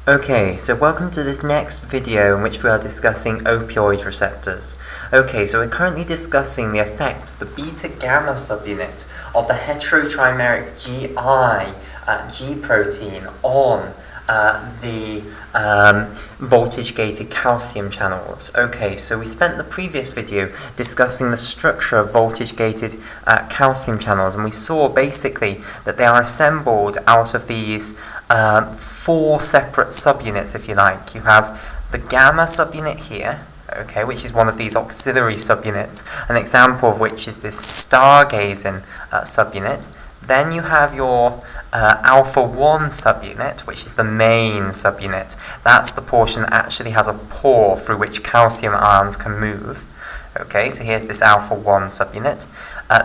Okay, so welcome to this next video in which we are discussing opioid receptors. Okay, so we're currently discussing the effect of the beta-gamma subunit of the heterotrimeric G protein on the voltage-gated calcium channels. Okay, so we spent the previous video discussing the structure of voltage-gated calcium channels, and we saw basically that they are assembled out of these four separate subunits, if you like. You have the gamma subunit here, okay, which is one of these auxiliary subunits, an example of which is this stargazing subunit. Then you have your alpha 1 subunit, which is the main subunit. That's the portion that actually has a pore through which calcium ions can move. Okay, so here's this alpha 1 subunit.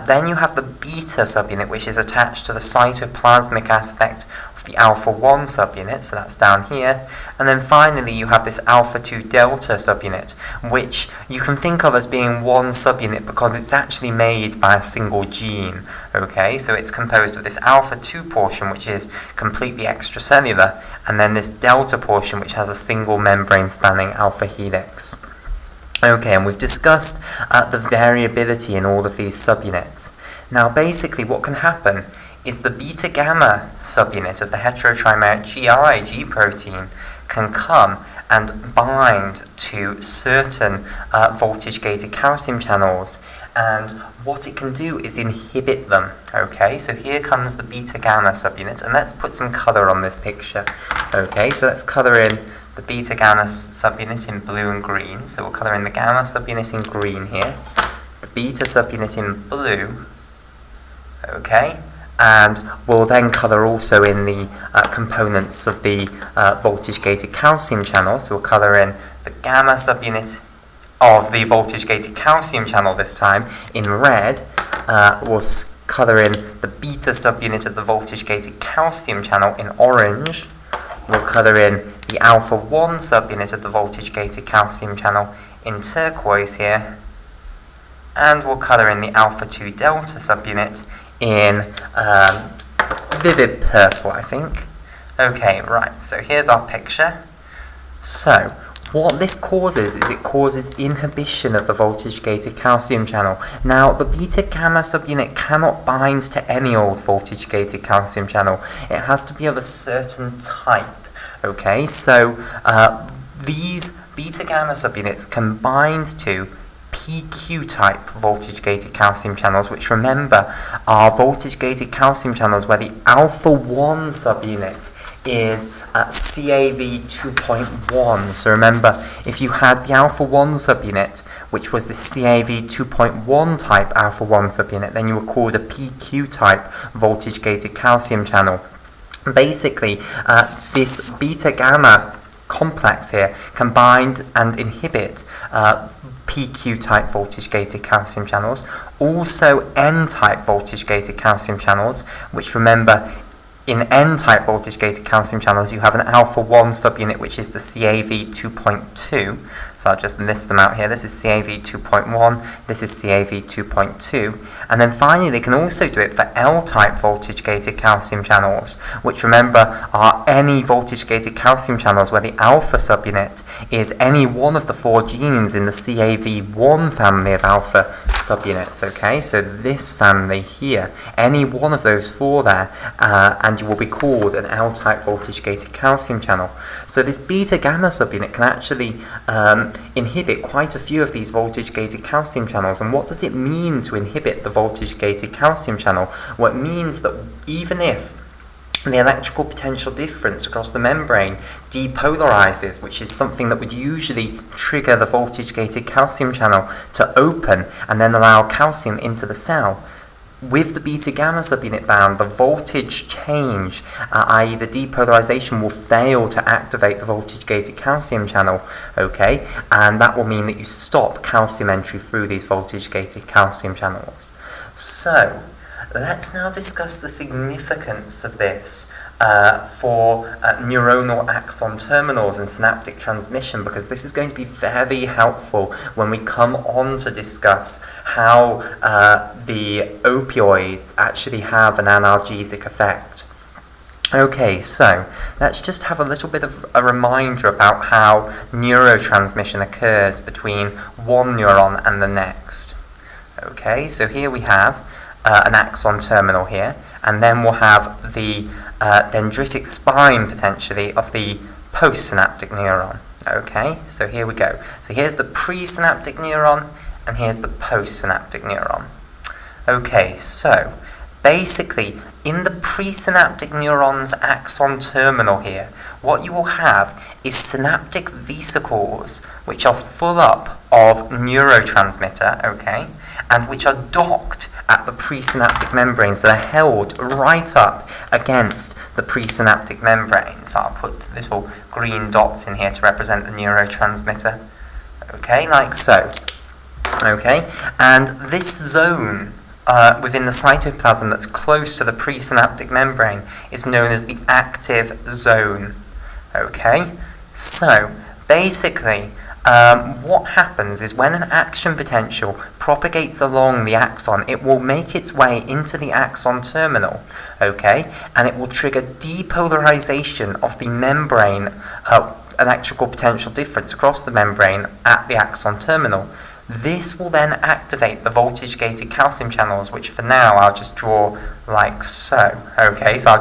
Then you have the beta subunit, which is attached to the cytoplasmic aspect of the alpha 1 subunit, so that's down here. And then finally you have this alpha 2 delta subunit, which you can think of as being one subunit because it's actually made by a single gene. Okay, so it's composed of this alpha 2 portion, which is completely extracellular, and then this delta portion, which has a single membrane spanning alpha helix. Okay, and we've discussed the variability in all of these subunits. Now basically what can happen is the beta-gamma subunit of the heterotrimeric G protein can come and bind to certain voltage-gated calcium channels, and what it can do is inhibit them. Okay, so here comes the beta-gamma subunit, and let's put some colour on this picture. Okay, so let's colour in the beta-gamma subunit in blue and green. So we'll colour in the gamma subunit in green here, the beta subunit in blue, okay, and we'll then colour also in the components of the voltage-gated calcium channel. So we'll colour in the gamma subunit of the voltage-gated calcium channel this time in red. We'll colour in the beta subunit of the voltage-gated calcium channel in orange. We'll colour in the alpha 1 subunit of the voltage-gated calcium channel in turquoise here, and we'll colour in the alpha 2 delta subunit in vivid purple, I think. Okay, right, so here's our picture. So what this causes is it causes inhibition of the voltage-gated calcium channel. Now, the beta-gamma subunit cannot bind to any old voltage-gated calcium channel. It has to be of a certain type. Okay, so these beta-gamma subunits can bind to PQ-type voltage-gated calcium channels, which, remember, are voltage-gated calcium channels where the alpha 1 subunit is CAV 2.1. So remember, if you had the alpha 1 subunit, which was the CAV 2.1 type alpha 1 subunit, then you were called a PQ-type voltage-gated calcium channel. Basically, this beta-gamma complex here can bind and inhibit PQ-type voltage-gated calcium channels, also N-type voltage-gated calcium channels, which, remember, in N-type voltage-gated calcium channels you have an alpha 1 subunit, which is the CAV 2.2. So I'll just list them out here. This is CAV 2.1, this is CAV 2.2. And then finally they can also do it for L-type voltage-gated calcium channels, which, remember, are any voltage-gated calcium channels where the alpha subunit is any one of the 4 genes in the CAV1 family of alpha subunits. Okay, so this family here, any one of those 4 there, and you will be called an L-type voltage-gated calcium channel. So this beta-gamma subunit can actually inhibit quite a few of these voltage-gated calcium channels. And what does it mean to inhibit the voltage-gated calcium channel? Well, it means that even if the electrical potential difference across the membrane depolarizes, which is something that would usually trigger the voltage-gated calcium channel to open and then allow calcium into the cell, with the beta-gamma subunit bound, the voltage change, i.e. the depolarization, will fail to activate the voltage-gated calcium channel, okay? And that will mean that you stop calcium entry through these voltage-gated calcium channels. So, let's now discuss the significance of this for neuronal axon terminals and synaptic transmission, because this is going to be very helpful when we come on to discuss how the opioids actually have an analgesic effect. Okay, so let's just have a little bit of a reminder about how neurotransmission occurs between one neuron and the next. Okay, so here we have an axon terminal here, and then we'll have the dendritic spine, potentially, of the postsynaptic neuron. Okay, so here we go. So here's the presynaptic neuron, and here's the postsynaptic neuron. Okay, so basically, in the presynaptic neuron's axon terminal here, what you will have is synaptic vesicles, which are full up of neurotransmitter, okay, and which are docked at the presynaptic membrane, so they're held right up against the presynaptic membrane. So I'll put little green dots in here to represent the neurotransmitter, okay, like so. Okay, and this zone within the cytoplasm that's close to the presynaptic membrane is known as the active zone. Okay, so basically what happens is when an action potential propagates along the axon, it will make its way into the axon terminal, okay, and it will trigger depolarization of the membrane, electrical potential difference across the membrane at the axon terminal. This will then activate the voltage-gated calcium channels, which for now I'll just draw like so. Okay, so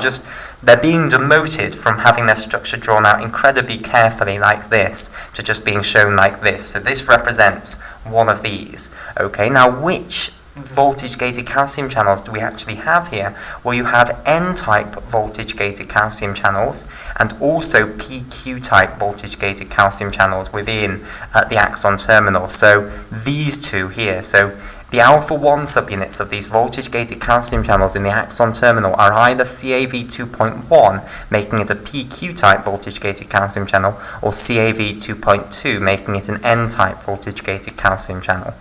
they're being demoted from having their structure drawn out incredibly carefully like this to just being shown like this. So this represents one of these. Okay, now which voltage-gated calcium channels do we actually have here? Well, you have N-type voltage-gated calcium channels and also PQ-type voltage-gated calcium channels within the axon terminal. So these two here, so the alpha-1 subunits of these voltage-gated calcium channels in the axon terminal are either CAV2.1, making it a PQ-type voltage-gated calcium channel, or CAV2.2, making it an N-type voltage-gated calcium channel.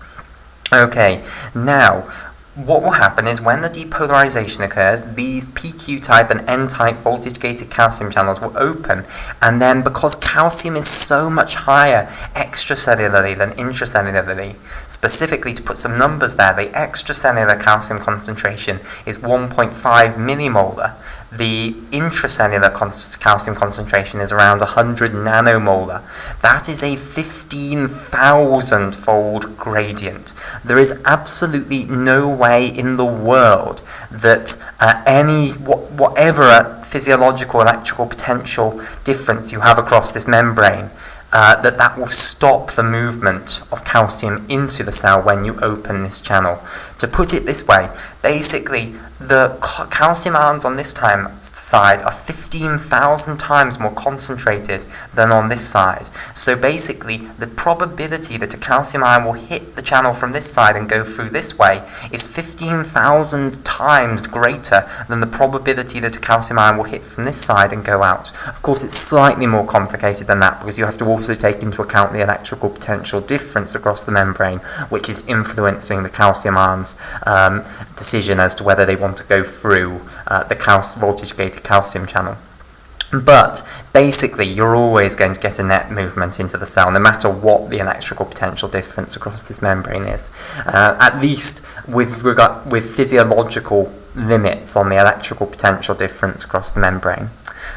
Okay, now, what will happen is when the depolarization occurs, these PQ-type and N-type voltage-gated calcium channels will open, and then because calcium is so much higher extracellularly than intracellularly, specifically to put some numbers there, the extracellular calcium concentration is 1.5 millimolar. The intracellular calcium concentration is around 100 nanomolar. That is a 15,000-fold gradient. There is absolutely no way in the world that whatever physiological electrical potential difference you have across this membrane, that will stop the movement of calcium into the cell when you open this channel. To put it this way, basically, the calcium ions on this side are 15,000 times more concentrated than on this side. So basically, the probability that a calcium ion will hit the channel from this side and go through this way is 15,000 times greater than the probability that a calcium ion will hit from this side and go out. Of course, it's slightly more complicated than that because you have to also take into account the electrical potential difference across the membrane, which is influencing the calcium ions' decision as to whether they want to go through the voltage-gated calcium channel. But basically, you're always going to get a net movement into the cell, no matter what the electrical potential difference across this membrane is, at least with physiological limits on the electrical potential difference across the membrane.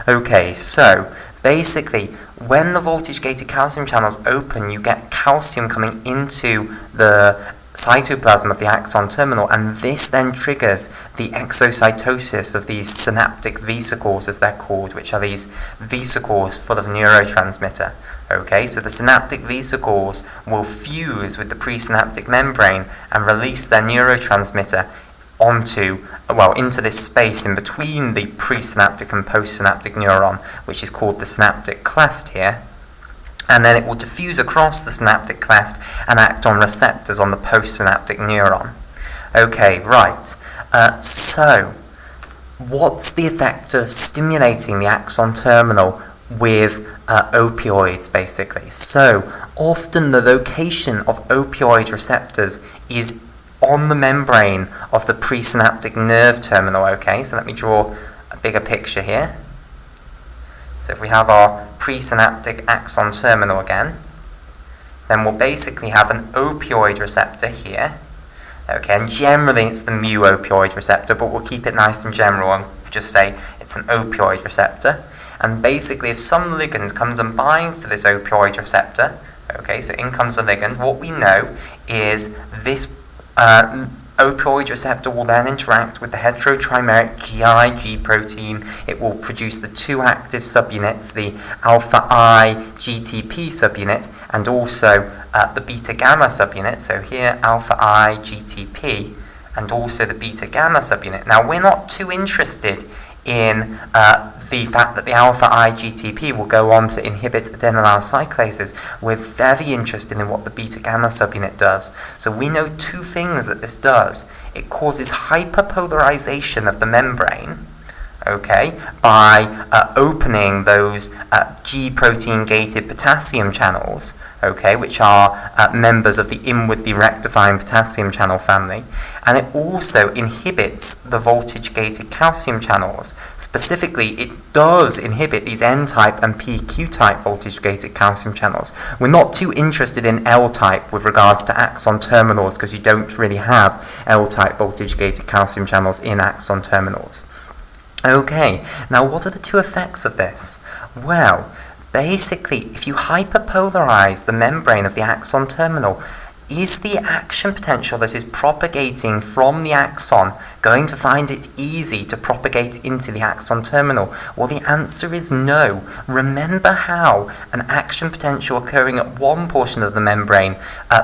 Okay, so basically, when the voltage-gated calcium channels open, you get calcium coming into the cytoplasm of the axon terminal, and this then triggers the exocytosis of these synaptic vesicles, as they're called, which are these vesicles full of neurotransmitter. Okay, so the synaptic vesicles will fuse with the presynaptic membrane and release their neurotransmitter into this space in between the presynaptic and postsynaptic neuron, which is called the synaptic cleft here. And then it will diffuse across the synaptic cleft and act on receptors on the postsynaptic neuron. Okay, right. So, what's the effect of stimulating the axon terminal with opioids, basically? So, often the location of opioid receptors is on the membrane of the presynaptic nerve terminal. Okay, so let me draw a bigger picture here. So if we have our presynaptic axon terminal again, then we'll basically have an opioid receptor here. Okay, and generally it's the mu opioid receptor, but we'll keep it nice and general and just say it's an opioid receptor. And basically, if some ligand comes and binds to this opioid receptor, okay, so in comes the ligand, what we know is this opioid receptor will then interact with the heterotrimeric GIG protein. It will produce the two active subunits, the alpha I GTP subunit and also the beta gamma subunit. So here, alpha I GTP and also the beta gamma subunit. Now, we're not too interested in the fact that the alpha I GTP will go on to inhibit adenylyl cyclases. We're very interested in what the beta gamma subunit does. So we know two things that this does. It causes hyperpolarization of the membrane, okay, by opening those G protein gated potassium channels, okay, which are members of the inwardly rectifying potassium channel family. And it also inhibits the voltage-gated calcium channels. Specifically, it does inhibit these N-type and PQ-type voltage-gated calcium channels. We're not too interested in L-type with regards to axon terminals because you don't really have L-type voltage-gated calcium channels in axon terminals. Okay, now what are the two effects of this? Well, basically, if you hyperpolarize the membrane of the axon terminal, is the action potential that is propagating from the axon going to find it easy to propagate into the axon terminal? Well, the answer is no. Remember how an action potential occurring at one portion of the membrane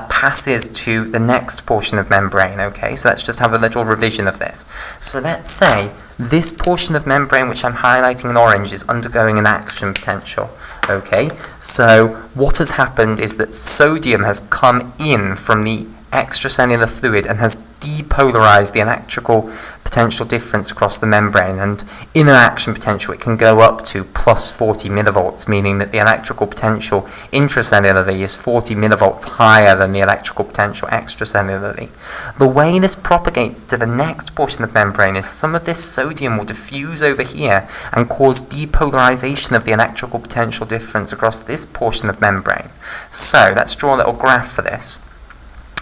passes to the next portion of membrane, okay? So let's just have a little revision of this. So let's say this portion of membrane, which I'm highlighting in orange, is undergoing an action potential. Okay, so what has happened is that sodium has come in from the extracellular fluid and has depolarized the electrical potential difference across the membrane, and in an action potential it can go up to plus 40 millivolts, meaning that the electrical potential intracellularly is 40 millivolts higher than the electrical potential extracellularly. The way this propagates to the next portion of membrane is some of this sodium will diffuse over here and cause depolarization of the electrical potential difference across this portion of membrane. So let's draw a little graph for this.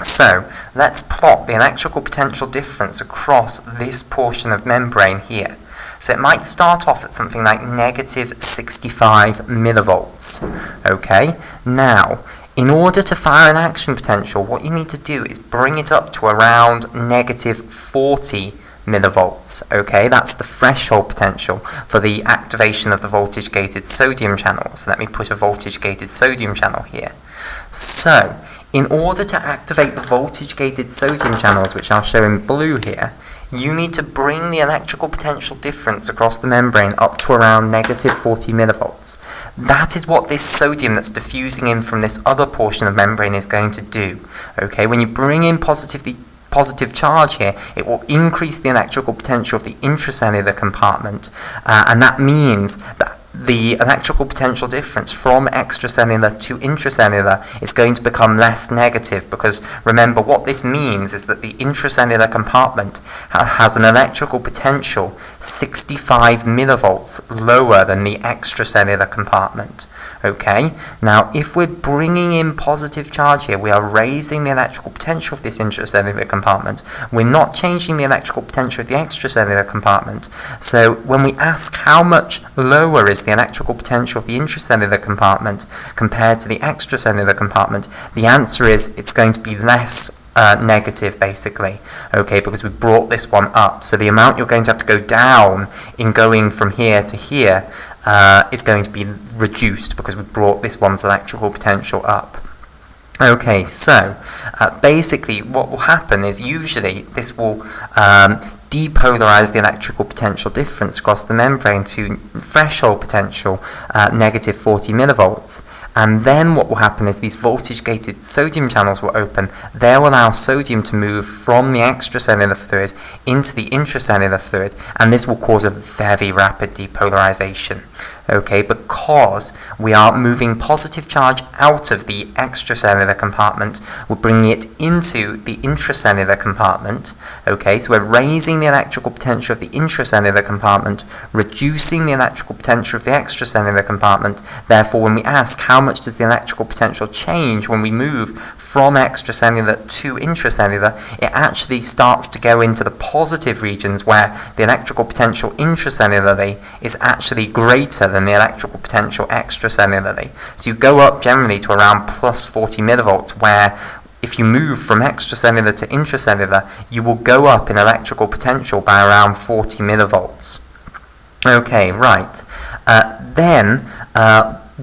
So let's plot the electrical potential difference across this portion of membrane here. So it might start off at something like negative 65 millivolts. Okay, now in order to fire an action potential, what you need to do is bring it up to around negative 40 millivolts. Okay, that's the threshold potential for the activation of the voltage gated sodium channel. So let me put a voltage gated sodium channel here. So in order to activate the voltage-gated sodium channels, which I'll show in blue here, you need to bring the electrical potential difference across the membrane up to around negative 40 millivolts. That is what this sodium that's diffusing in from this other portion of membrane is going to do. Okay, when you bring in positive charge here, it will increase the electrical potential of the intracellular compartment, and that means that the electrical potential difference from extracellular to intracellular is going to become less negative, because remember what this means is that the intracellular compartment has an electrical potential 65 millivolts lower than the extracellular compartment. Okay, now if we're bringing in positive charge here, we are raising the electrical potential of this intracellular compartment. We're not changing the electrical potential of the extracellular compartment. So when we ask how much lower is the electrical potential of the intracellular compartment compared to the extracellular compartment, the answer is it's going to be less negative, basically, okay, because we brought this one up. So the amount you're going to have to go down in going from here to here is going to be reduced because we brought this one's electrical potential up. Okay, so basically what will happen is usually this will depolarize the electrical potential difference across the membrane to threshold potential negative 40 millivolts. And then what will happen is these voltage-gated sodium channels will open. They will allow sodium to move from the extracellular fluid into the intracellular fluid, and this will cause a very rapid depolarization. Okay, because we are moving positive charge out of the extracellular compartment, we're bringing it into the intracellular compartment. Okay, so we're raising the electrical potential of the intracellular compartment, reducing the electrical potential of the extracellular compartment. Therefore, when we ask how much does the electrical potential change when we move from extracellular to intracellular, it actually starts to go into the positive regions where the electrical potential intracellularly is actually greater than the electrical potential extracellularly. So you go up generally to around plus 40 millivolts, where if you move from extracellular to intracellular, you will go up in electrical potential by around 40 millivolts. Okay, right. Then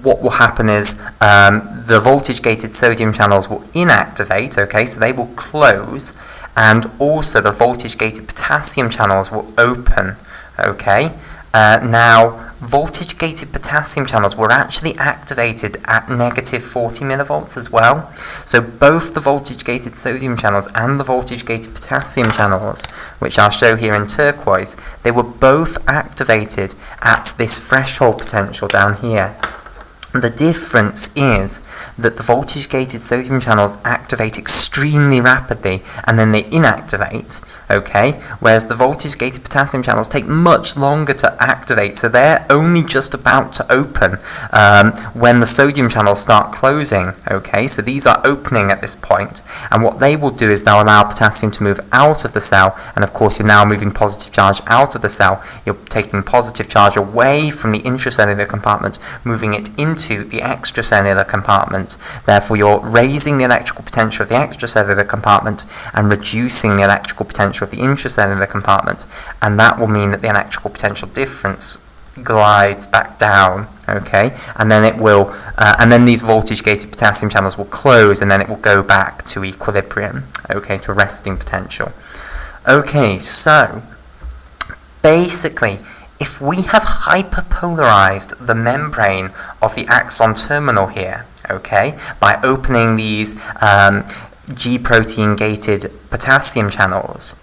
what will happen is the voltage-gated sodium channels will inactivate, okay, so they will close, and also the voltage-gated potassium channels will open, okay. Now, voltage-gated potassium channels were actually activated at negative 40 millivolts as well. So both the voltage-gated sodium channels and the voltage-gated potassium channels, which I'll show here in turquoise, they were both activated at this threshold potential down here. The difference is that the voltage-gated sodium channels activate extremely rapidly and then they inactivate, okay, whereas the voltage-gated potassium channels take much longer to activate, so they're only just about to open when the sodium channels start closing, okay, so these are opening at this point, and what they will do is they'll allow potassium to move out of the cell, and of course you're now moving positive charge out of the cell, you're taking positive charge away from the intracellular compartment, moving it into the extracellular compartment. Therefore, you're raising the electrical potential of the extracellular compartment and reducing the electrical potential of the intracellular compartment, and that will mean that the electrical potential difference glides back down, okay, and then it will, and then these voltage-gated potassium channels will close, and then it will go back to equilibrium, okay, to resting potential. Okay, so basically, if we have hyperpolarized the membrane of the axon terminal here, okay, by opening these G protein gated potassium channels,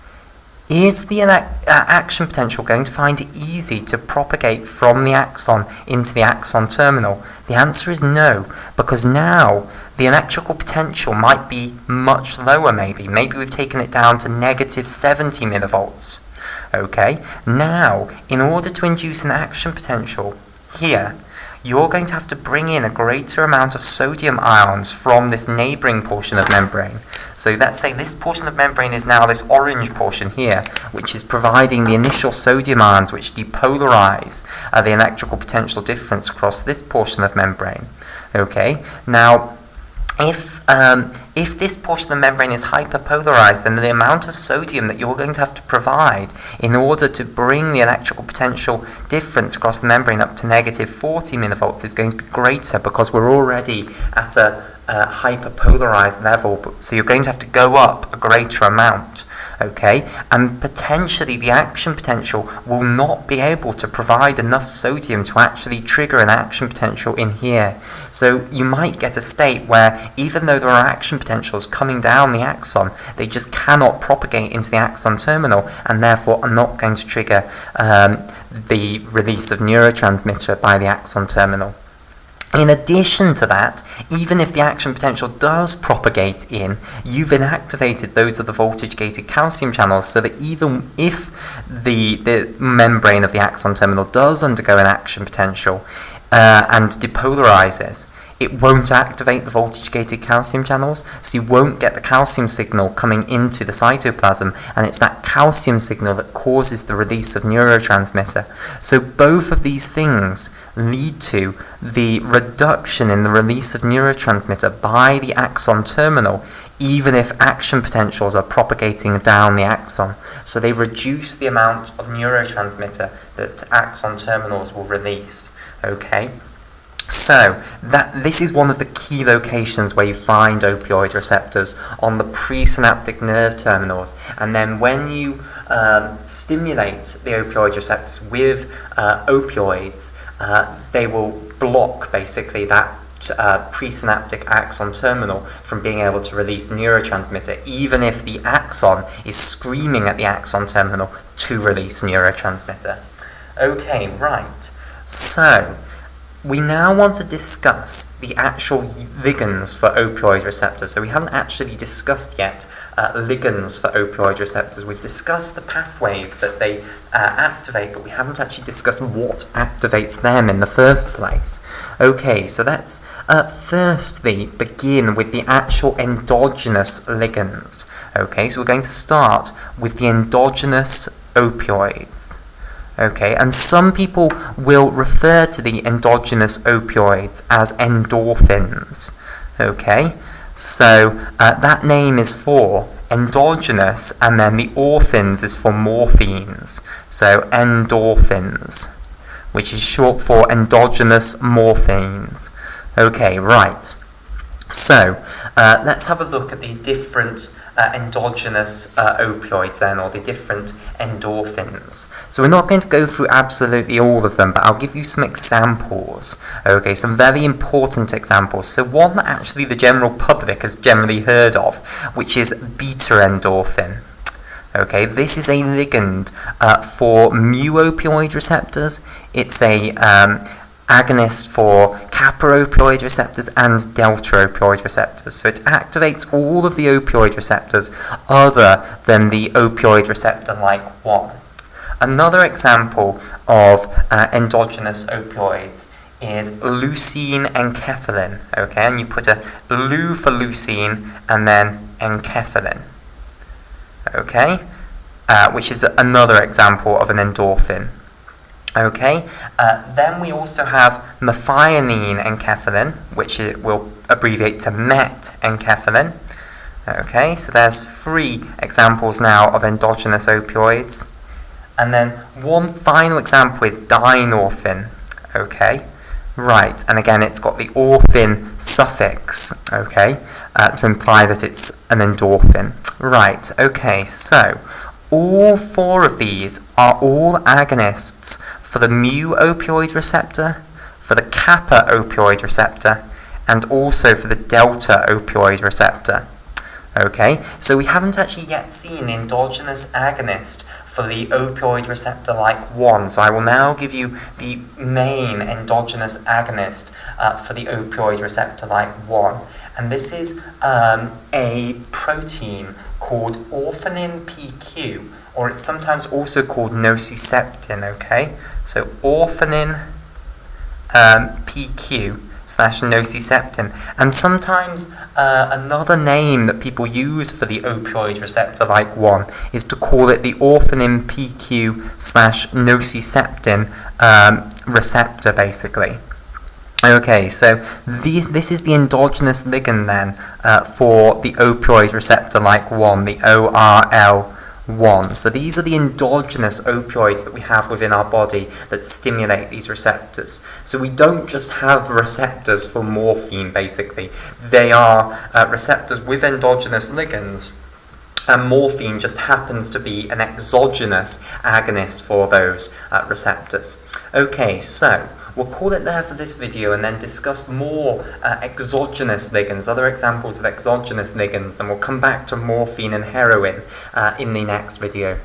is the action potential going to find it easy to propagate from the axon into the axon terminal? The answer is no, because now the electrical potential might be much lower maybe. Maybe we've taken it down to negative 70 millivolts. Okay, now in order to induce an action potential here, you're going to have to bring in a greater amount of sodium ions from this neighboring portion of membrane. So let's say this portion of membrane is now this orange portion here, which is providing the initial sodium ions which depolarize the electrical potential difference across this portion of membrane. Okay, now if this portion of the membrane is hyperpolarized, then the amount of sodium that you're going to have to provide in order to bring the electrical potential difference across the membrane up to negative 40 millivolts is going to be greater, because we're already at a hyperpolarized level, so you're going to have to go up a greater amount. Okay, and potentially the action potential will not be able to provide enough sodium to actually trigger an action potential in here. So you might get a state where even though there are action potentials coming down the axon, they just cannot propagate into the axon terminal, and therefore are not going to trigger the release of neurotransmitter by the axon terminal. In addition to that, even if the action potential does propagate in, you've inactivated those of the voltage-gated calcium channels, so that even if the membrane of the axon terminal does undergo an action potential and depolarizes, it won't activate the voltage-gated calcium channels, so you won't get the calcium signal coming into the cytoplasm, and it's that calcium signal that causes the release of neurotransmitter. So both of these things lead to the reduction in the release of neurotransmitter by the axon terminal, even if action potentials are propagating down the axon. So they reduce the amount of neurotransmitter that axon terminals will release. Okay? So this is one of the key locations where you find opioid receptors, on the presynaptic nerve terminals, and then when you stimulate the opioid receptors with opioids, they will block basically that presynaptic axon terminal from being able to release neurotransmitter, even if the axon is screaming at the axon terminal to release neurotransmitter. Okay, right. So we now want to discuss the actual ligands for opioid receptors. So we haven't actually discussed yet ligands for opioid receptors. We've discussed the pathways that they activate, but we haven't actually discussed what activates them in the first place. Okay, so let's firstly begin with the actual endogenous ligands. Okay, so we're going to start with the endogenous opioids. Okay, and some people will refer to the endogenous opioids as endorphins. Okay, so that name is for endogenous, and then the orphins is for morphines. So endorphins, which is short for endogenous morphines. Okay, right. So let's have a look at the different endogenous opioids then, or the different endorphins. So we're not going to go through absolutely all of them, but I'll give you some examples. Okay, some very important examples. So one that actually the general public has generally heard of, which is beta endorphin. Okay, this is a ligand for mu opioid receptors. It's a agonist for kappa opioid receptors and delta opioid receptors. So it activates all of the opioid receptors other than the opioid receptor-like one. Another example of endogenous opioids is leucine enkephalin. Okay, and you put a leu for leucine and then enkephalin. Okay, which is another example of an endorphin. Okay, then we also have methionine enkephalin, which will abbreviate to met enkephalin. Okay, so there's 3 examples now of endogenous opioids. And then one final example is dynorphin. Okay, right, and again it's got the orphin suffix, okay, to imply that it's an endorphin. Right, okay, so all 4 of these are all agonists for the mu opioid receptor, for the kappa opioid receptor, and also for the delta opioid receptor. Okay, so we haven't actually yet seen the endogenous agonist for the opioid receptor-like one. So I will now give you the main endogenous agonist for the opioid receptor-like one. And this is a protein called orphanin PQ, or it's sometimes also called nociceptin, okay? So orphanin PQ / nociceptin. And sometimes another name that people use for the opioid receptor-like one is to call it the orphanin PQ / nociceptin receptor, basically. Okay, so this is the endogenous ligand then for the opioid receptor-like one, the ORL1. So these are the endogenous opioids that we have within our body that stimulate these receptors. So we don't just have receptors for morphine, basically. They are receptors with endogenous ligands, and morphine just happens to be an exogenous agonist for those receptors. Okay, so we'll call it there for this video and then discuss more exogenous ligands, other examples of exogenous ligands, and we'll come back to morphine and heroin in the next video.